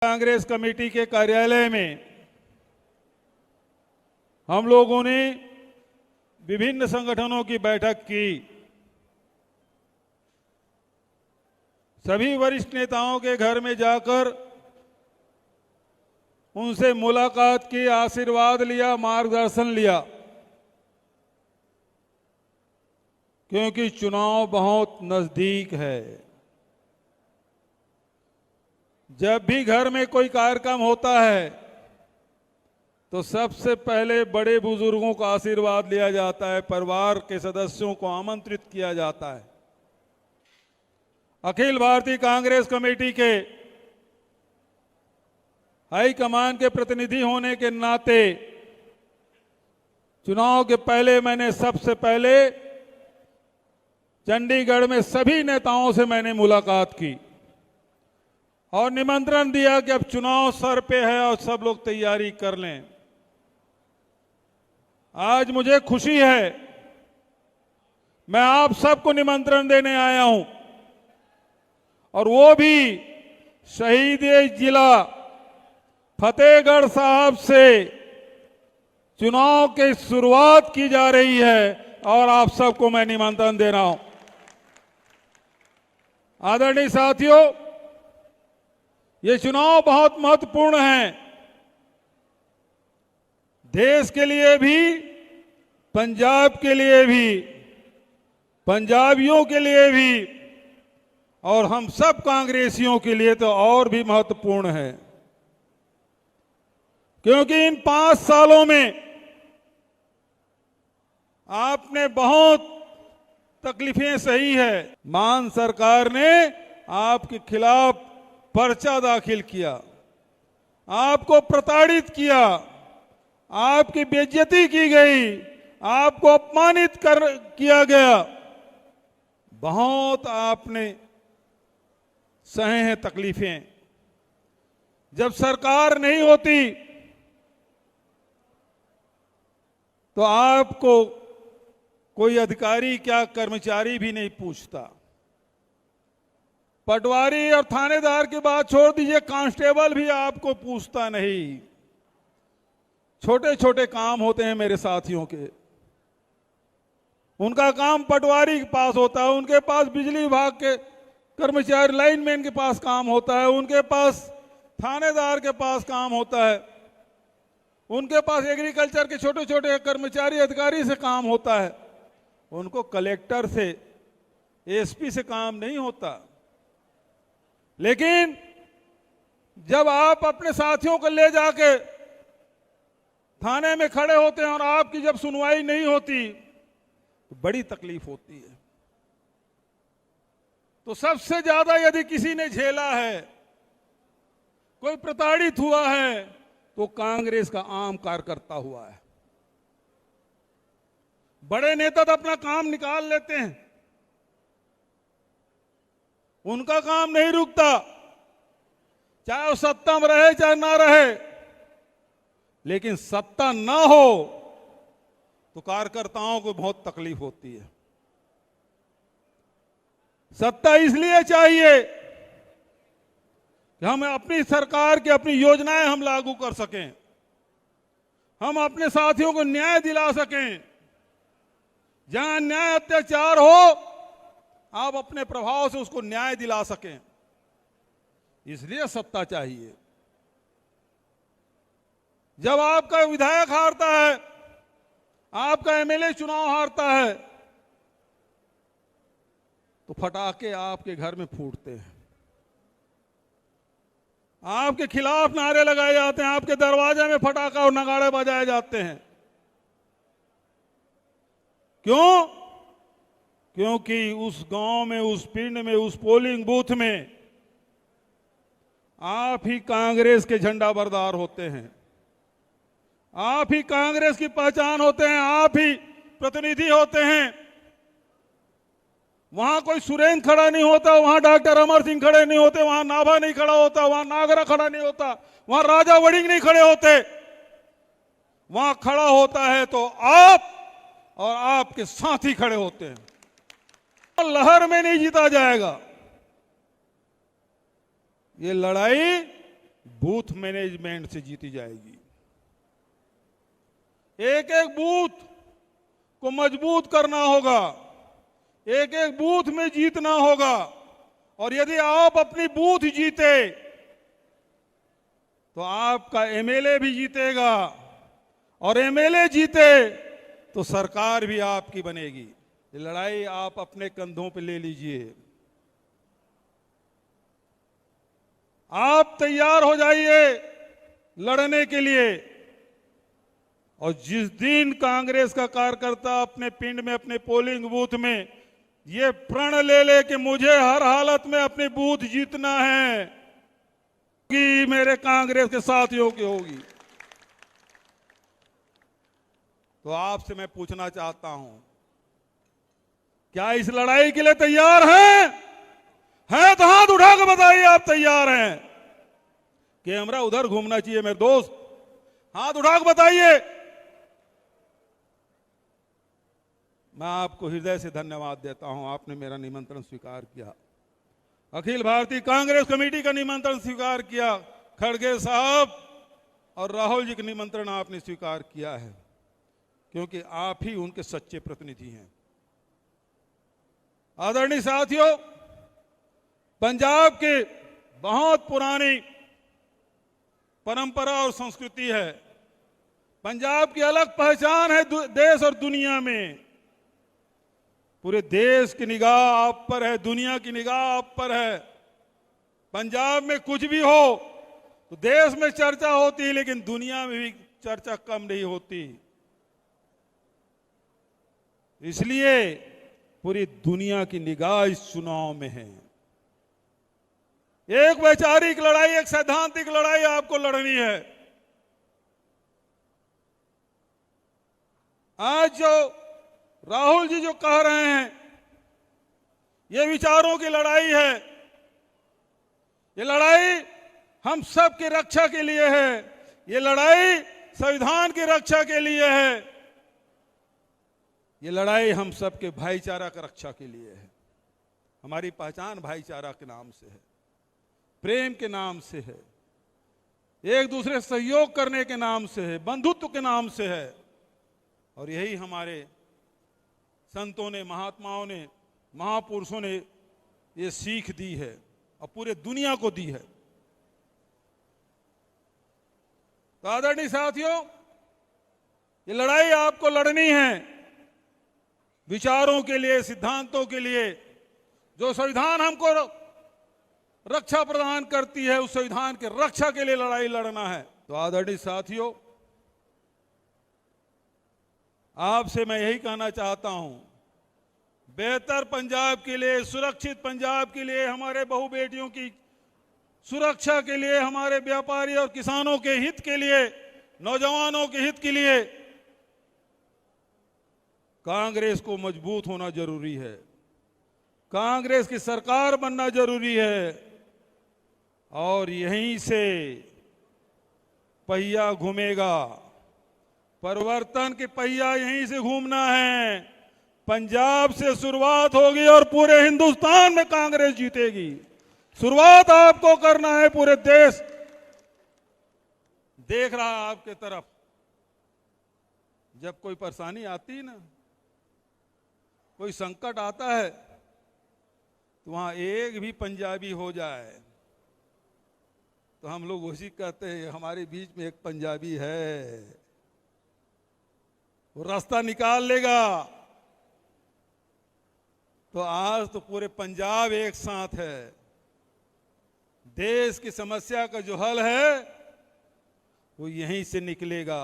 Congress committee के कार्यालय में हम लोगों ने विभिन्न संगठनों की बैठक की। सभी वरिष्ठ नेताओं के घर में जाकर उनसे मुलाकात की, आशीर्वाद लिया, मार्गदर्शन लिया, क्योंकि चुनाव बहुत नजदीक है। जब भी घर में कोई कार्यक्रम होता है तो सबसे पहले बड़े बुजुर्गों का आशीर्वाद लिया जाता है, परिवार के सदस्यों को आमंत्रित किया जाता है। अखिल भारतीय कांग्रेस कमेटी के हाईकमान के प्रतिनिधि होने के नाते चुनाव के पहले मैंने सबसे पहले चंडीगढ़ में सभी नेताओं से मैंने मुलाकात की और निमंत्रण दिया कि अब चुनाव सर पे है और सब लोग तैयारी कर लें। आज मुझे खुशी है, मैं आप सबको निमंत्रण देने आया हूं और वो भी शहीद जिला फतेहगढ़ साहब से चुनाव की शुरुआत की जा रही है और आप सबको मैं निमंत्रण दे रहा हूं। आदरणीय साथियों, ये चुनाव बहुत महत्वपूर्ण है, देश के लिए भी, पंजाब के लिए भी, पंजाबियों के लिए भी और हम सब कांग्रेसियों के लिए तो और भी महत्वपूर्ण है, क्योंकि इन 5 सालों में आपने बहुत तकलीफें सही है। मान सरकार ने आपके खिलाफ पर्चा दाखिल किया, आपको प्रताड़ित किया, आपकी बेइज्जती की गई, आपको अपमानित किया गया, बहुत आपने सहे हैं तकलीफें। जब सरकार नहीं होती तो आपको कोई अधिकारी क्या कर्मचारी भी नहीं पूछता। पटवारी और थानेदार की बात छोड़ दीजिए, कांस्टेबल भी आपको पूछता नहीं। छोटे छोटे काम होते हैं मेरे साथियों के, उनका काम पटवारी के पास होता है, उनके पास बिजली विभाग के कर्मचारी लाइनमैन के पास काम होता है, उनके पास थानेदार के पास काम होता है, उनके पास एग्रीकल्चर के छोटे छोटे कर्मचारी अधिकारी से काम होता है, उनको कलेक्टर से, एसपी से काम नहीं होता। लेकिन जब आप अपने साथियों को ले जाके थाने में खड़े होते हैं और आपकी जब सुनवाई नहीं होती तो बड़ी तकलीफ होती है। तो सबसे ज्यादा यदि किसी ने झेला है, कोई प्रताड़ित हुआ है, तो कांग्रेस का आम कार्यकर्ता हुआ है। बड़े नेता तो अपना काम निकाल लेते हैं, उनका काम नहीं रुकता, चाहे वो सत्ता में रहे चाहे ना रहे। लेकिन सत्ता ना हो तो कार्यकर्ताओं को बहुत तकलीफ होती है। सत्ता इसलिए चाहिए कि हम अपनी सरकार की अपनी योजनाएं हम लागू कर सकें, हम अपने साथियों को न्याय दिला सकें। जहां न्याय अत्याचार हो आप अपने प्रभाव से उसको न्याय दिला सकें, इसलिए सत्ता चाहिए। जब आपका विधायक हारता है, आपका एमएलए चुनाव हारता है, तो फटाके आपके घर में फूटते हैं, आपके खिलाफ नारे लगाए जाते हैं, आपके दरवाजे में फटाका और नगाड़े बजाए जाते हैं। क्यों? क्योंकि उस गांव में, उस पिंड में, उस पोलिंग बूथ में आप ही कांग्रेस के झंडा बरदार होते हैं, आप ही कांग्रेस की पहचान होते हैं, आप ही प्रतिनिधि होते हैं। वहां कोई सुरेंद्र खड़ा नहीं होता, वहां डॉक्टर अमर सिंह खड़े नहीं होते, वहां नाभा नहीं खड़ा होता, वहां नागरा खड़ा नहीं होता, वहां राजा वड़िंग नहीं खड़े होते। वहां खड़ा होता है तो आप और आपके साथी खड़े होते हैं। लहर में नहीं जीता जाएगा, ये लड़ाई बूथ मैनेजमेंट से जीती जाएगी। एक एक बूथ को मजबूत करना होगा, एक एक बूथ में जीतना होगा। और यदि आप अपनी बूथ जीते तो आपका एमएलए भी जीतेगा, और एमएलए जीते तो सरकार भी आपकी बनेगी। ये लड़ाई आप अपने कंधों पे ले लीजिए। आप तैयार हो जाइए लड़ने के लिए। और जिस दिन कांग्रेस का कार्यकर्ता अपने पिंड में, अपने पोलिंग बूथ में ये प्रण ले ले कि मुझे हर हालत में अपनी बूथ जीतना है, कि मेरे कांग्रेस के साथियों की होगी, तो आपसे मैं पूछना चाहता हूं, क्या इस लड़ाई के लिए तैयार हैं? हैं तो हाथ उठा के बताइए आप तैयार हैं। कैमरा उधर घूमना चाहिए मेरे दोस्त, हाथ उठा के बताइए। मैं आपको हृदय से धन्यवाद देता हूं, आपने मेरा निमंत्रण स्वीकार किया, अखिल भारतीय कांग्रेस कमेटी का निमंत्रण स्वीकार किया, खड़गे साहब और राहुल जी का निमंत्रण आपने स्वीकार किया है, क्योंकि आप ही उनके सच्चे प्रतिनिधि हैं। आदरणीय साथियों, पंजाब की बहुत पुरानी परंपरा और संस्कृति है, पंजाब की अलग पहचान है देश और दुनिया में। पूरे देश की निगाह आप पर है, दुनिया की निगाह आप पर है। पंजाब में कुछ भी हो तो देश में चर्चा होती है, लेकिन दुनिया में भी चर्चा कम नहीं होती। इसलिए पूरी दुनिया की निगाह इस चुनाव में है। एक वैचारिक लड़ाई, एक सैद्धांतिक लड़ाई आपको लड़नी है। आज जो राहुल जी जो कह रहे हैं, ये विचारों की लड़ाई है। ये लड़ाई हम सब की रक्षा के लिए है, ये लड़ाई संविधान की रक्षा के लिए है, ये लड़ाई हम सब के भाईचारा की रक्षा के लिए है। हमारी पहचान भाईचारा के नाम से है, प्रेम के नाम से है, एक दूसरे सहयोग करने के नाम से है, बंधुत्व के नाम से है। और यही हमारे संतों ने, महात्माओं ने, महापुरुषों ने ये सीख दी है और पूरे दुनिया को दी है। तो आदरणीय साथियों, ये लड़ाई आपको लड़नी है विचारों के लिए, सिद्धांतों के लिए। जो संविधान हमको रक्षा प्रदान करती है, उस संविधान के रक्षा के लिए लड़ाई लड़ना है। तो आदरणीय साथियों, आपसे मैं यही कहना चाहता हूं, बेहतर पंजाब के लिए, सुरक्षित पंजाब के लिए, हमारे बहू बेटियों की सुरक्षा के लिए, हमारे व्यापारी और किसानों के हित के लिए, नौजवानों के हित के लिए कांग्रेस को मजबूत होना जरूरी है, कांग्रेस की सरकार बनना जरूरी है। और यहीं से पहिया घूमेगा, परिवर्तन के पहिया यहीं से घूमना है। पंजाब से शुरुआत होगी और पूरे हिंदुस्तान में कांग्रेस जीतेगी। शुरुआत आपको करना है, पूरे देश देख रहा है आपके तरफ। जब कोई परेशानी आती है ना, कोई संकट आता है, तो वहां एक भी पंजाबी हो जाए तो हम लोग उसी कहते हैं हमारे बीच में एक पंजाबी है, वो रास्ता निकाल लेगा। तो आज तो पूरे पंजाब एक साथ है। देश की समस्या का जो हल है वो यहीं से निकलेगा।